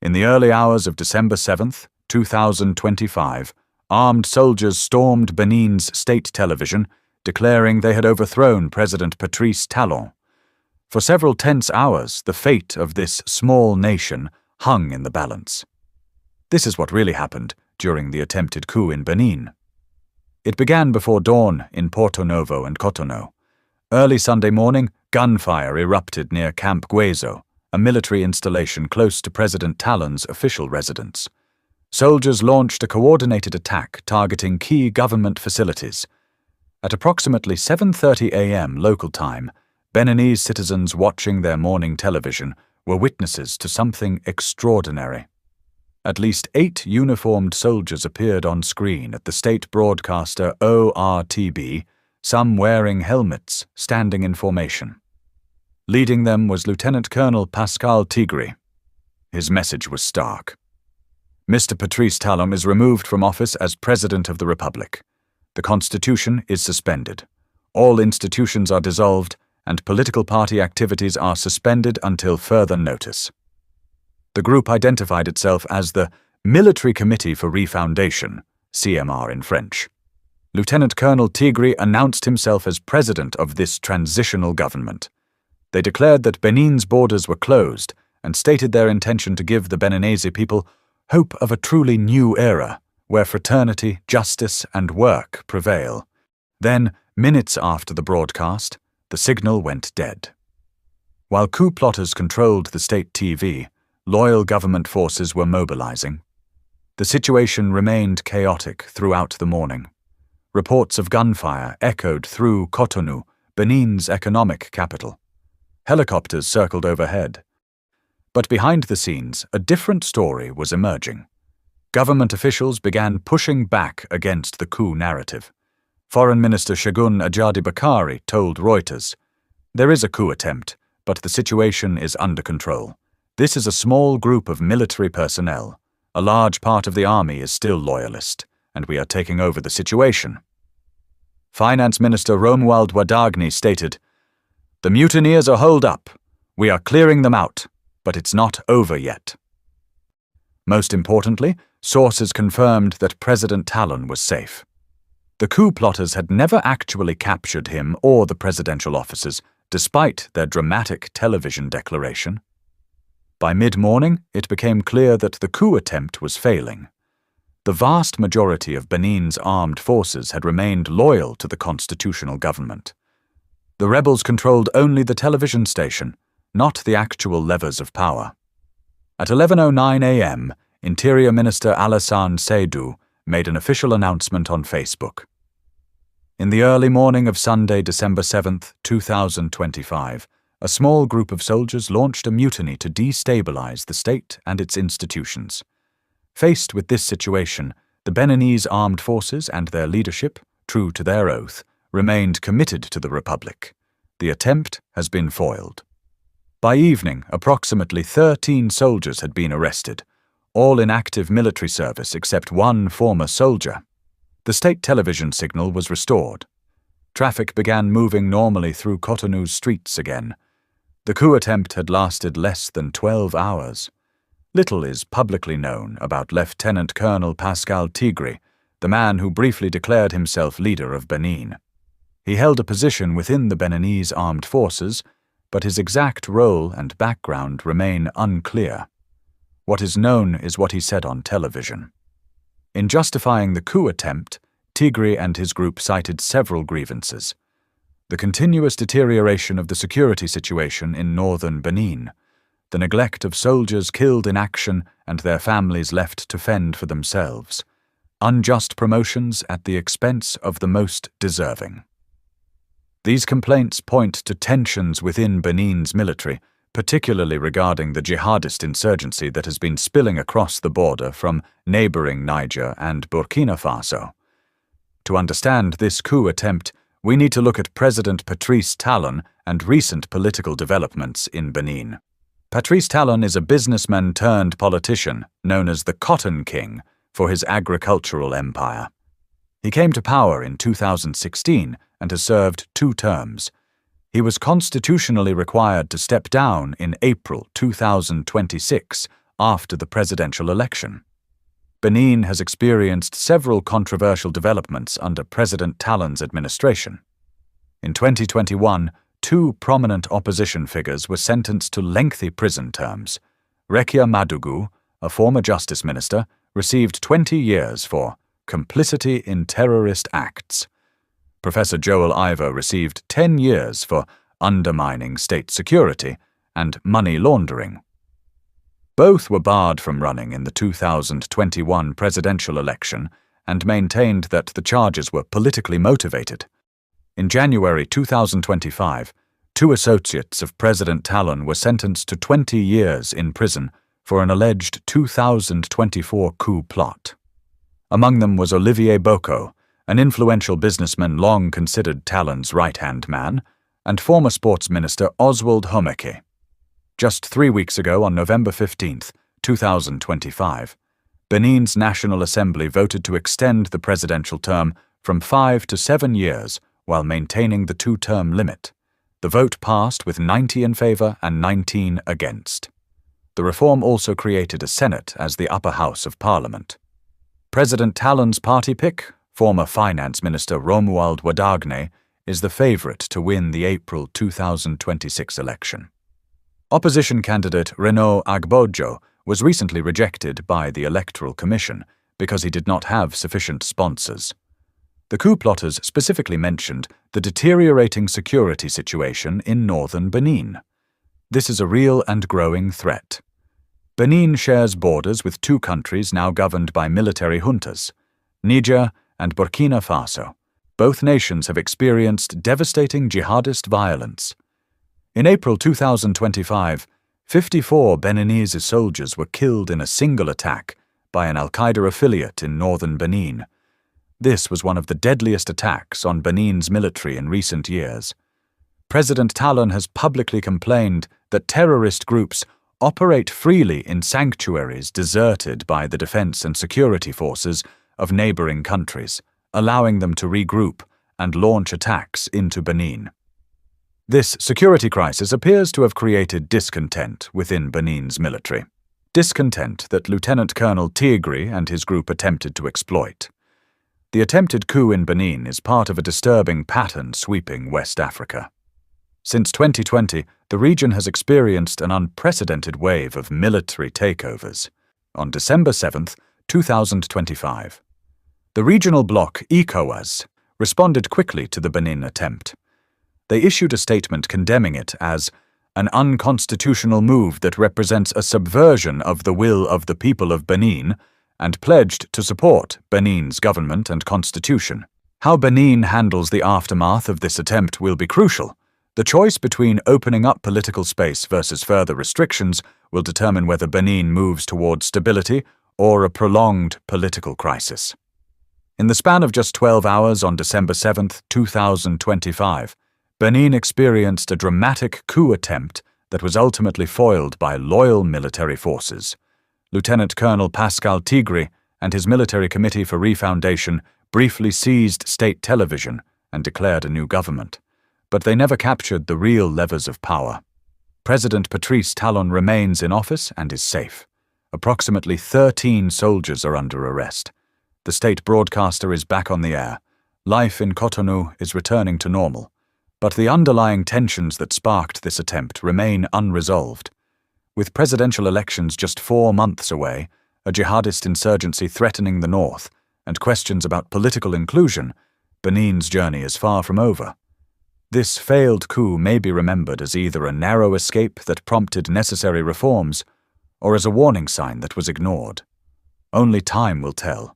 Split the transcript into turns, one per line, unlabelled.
In the early hours of December 7th, 2025, armed soldiers stormed Benin's state television, declaring they had overthrown President Patrice Talon. For several tense hours, the fate of this small nation hung in the balance. This is what really happened during the attempted coup in Benin. It began before dawn in Porto Novo and Cotonou. Early Sunday morning, gunfire erupted near Camp Guezo, a military installation close to President Talon's official residence. Soldiers launched a coordinated attack targeting key government facilities. At approximately 7:30 a.m. local time, Beninese citizens watching their morning television were witnesses to something extraordinary. At least 8 uniformed soldiers appeared on screen at the state broadcaster ORTB, some wearing helmets, standing in formation. Leading them was Lieutenant Colonel Pascal Tigri. His message was stark. Mr. Patrice Talon is removed from office as President of the Republic. The Constitution is suspended. All institutions are dissolved, and political party activities are suspended until further notice. The group identified itself as the Military Committee for Refoundation, CMR in French. Lieutenant Colonel Tigri announced himself as president of this transitional government. They declared that Benin's borders were closed and stated their intention to give the Beninese people hope of a truly new era, where fraternity, justice, and work prevail. Then, minutes after the broadcast, the signal went dead. While coup plotters controlled the state TV, loyal government forces were mobilizing. The situation remained chaotic throughout the morning. Reports of gunfire echoed through Cotonou, Benin's economic capital. Helicopters circled overhead. But behind the scenes, a different story was emerging. Government officials began pushing back against the coup narrative. Foreign Minister Shagun Ajadi Bakari told Reuters, "There is a coup attempt, but the situation is under control. This is a small group of military personnel. A large part of the army is still loyalist, and we are taking over the situation." Finance Minister Romuald Wadagni stated, "The mutineers are holed up. We are clearing them out, but it's not over yet." Most importantly, sources confirmed that President Talon was safe. The coup plotters had never actually captured him or the presidential officers, despite their dramatic television declaration. By mid-morning, it became clear that the coup attempt was failing. The vast majority of Benin's armed forces had remained loyal to the constitutional government. The rebels controlled only the television station, not the actual levers of power. At 11:09 a.m., Interior Minister Alassane Seydou made an official announcement on Facebook. In the early morning of Sunday, December 7th, 2025, a small group of soldiers launched a mutiny to destabilize the state and its institutions. Faced with this situation, the Beninese armed forces and their leadership, true to their oath, remained committed to the Republic. The attempt has been foiled. By evening, approximately 13 soldiers had been arrested, all in active military service except one former soldier. The state television signal was restored. Traffic began moving normally through Cotonou's streets again. The coup attempt had lasted less than 12 hours. Little is publicly known about Lieutenant Colonel Pascal Tigri, the man who briefly declared himself leader of Benin. He held a position within the Beninese armed forces, but his exact role and background remain unclear. What is known is what he said on television. In justifying the coup attempt, Tigri and his group cited several grievances. The continuous deterioration of the security situation in northern Benin, the neglect of soldiers killed in action and their families left to fend for themselves, unjust promotions at the expense of the most deserving. These complaints point to tensions within Benin's military, particularly regarding the jihadist insurgency that has been spilling across the border from neighboring Niger and Burkina Faso. To understand this coup attempt, we need to look at President Patrice Talon and recent political developments in Benin. Patrice Talon is a businessman turned politician known as the Cotton King for his agricultural empire. He came to power in 2016 and has served 2 terms. He was constitutionally required to step down in April 2026 after the presidential election. Benin has experienced several controversial developments under President Talon's administration. In 2021, two prominent opposition figures were sentenced to lengthy prison terms. Rekia Madugu, a former justice minister, received 20 years for complicity in terrorist acts. Professor Joel Iver received 10 years for undermining state security and money laundering. Both were barred from running in the 2021 presidential election and maintained that the charges were politically motivated. In January 2025, two associates of President Talon were sentenced to 20 years in prison for an alleged 2024 coup plot. Among them was Olivier Boko, an influential businessman long considered Talon's right-hand man, and former sports minister Oswald Homeke. Just 3 weeks ago, on November 15, 2025, Benin's National Assembly voted to extend the presidential term from 5 to 7 years while maintaining the two-term limit. The vote passed with 90 in favor and 19 against. The reform also created a Senate as the upper house of Parliament. President Talon's party pick, former Finance Minister Romuald Wadagne, is the favorite to win the April 2026 election. Opposition candidate Renaud Agbojo was recently rejected by the Electoral Commission because he did not have sufficient sponsors. The coup plotters specifically mentioned the deteriorating security situation in northern Benin. This is a real and growing threat. Benin shares borders with two countries now governed by military juntas, Niger and Burkina Faso. Both nations have experienced devastating jihadist violence. In April 2025, 54 Beninese soldiers were killed in a single attack by an Al-Qaeda affiliate in northern Benin. This was one of the deadliest attacks on Benin's military in recent years. President Talon has publicly complained that terrorist groups operate freely in sanctuaries deserted by the defense and security forces of neighboring countries, allowing them to regroup and launch attacks into Benin. This security crisis appears to have created discontent within Benin's military. Discontent that Lieutenant Colonel Tigri and his group attempted to exploit. The attempted coup in Benin is part of a disturbing pattern sweeping West Africa. Since 2020, the region has experienced an unprecedented wave of military takeovers. On December 7, 2025, the regional bloc ECOWAS responded quickly to the Benin attempt. They issued a statement condemning it as an unconstitutional move that represents a subversion of the will of the people of Benin and pledged to support Benin's government and constitution. How Benin handles the aftermath of this attempt will be crucial. The choice between opening up political space versus further restrictions will determine whether Benin moves towards stability or a prolonged political crisis. In the span of just 12 hours on December 7, 2025, Benin experienced a dramatic coup attempt that was ultimately foiled by loyal military forces. Lieutenant Colonel Pascal Tigri and his military committee for refoundation briefly seized state television and declared a new government. But they never captured the real levers of power. President Patrice Talon remains in office and is safe. Approximately 13 soldiers are under arrest. The state broadcaster is back on the air. Life in Cotonou is returning to normal. But the underlying tensions that sparked this attempt remain unresolved. With presidential elections just 4 months away, a jihadist insurgency threatening the north, and questions about political inclusion, Benin's journey is far from over. This failed coup may be remembered as either a narrow escape that prompted necessary reforms, or as a warning sign that was ignored. Only time will tell.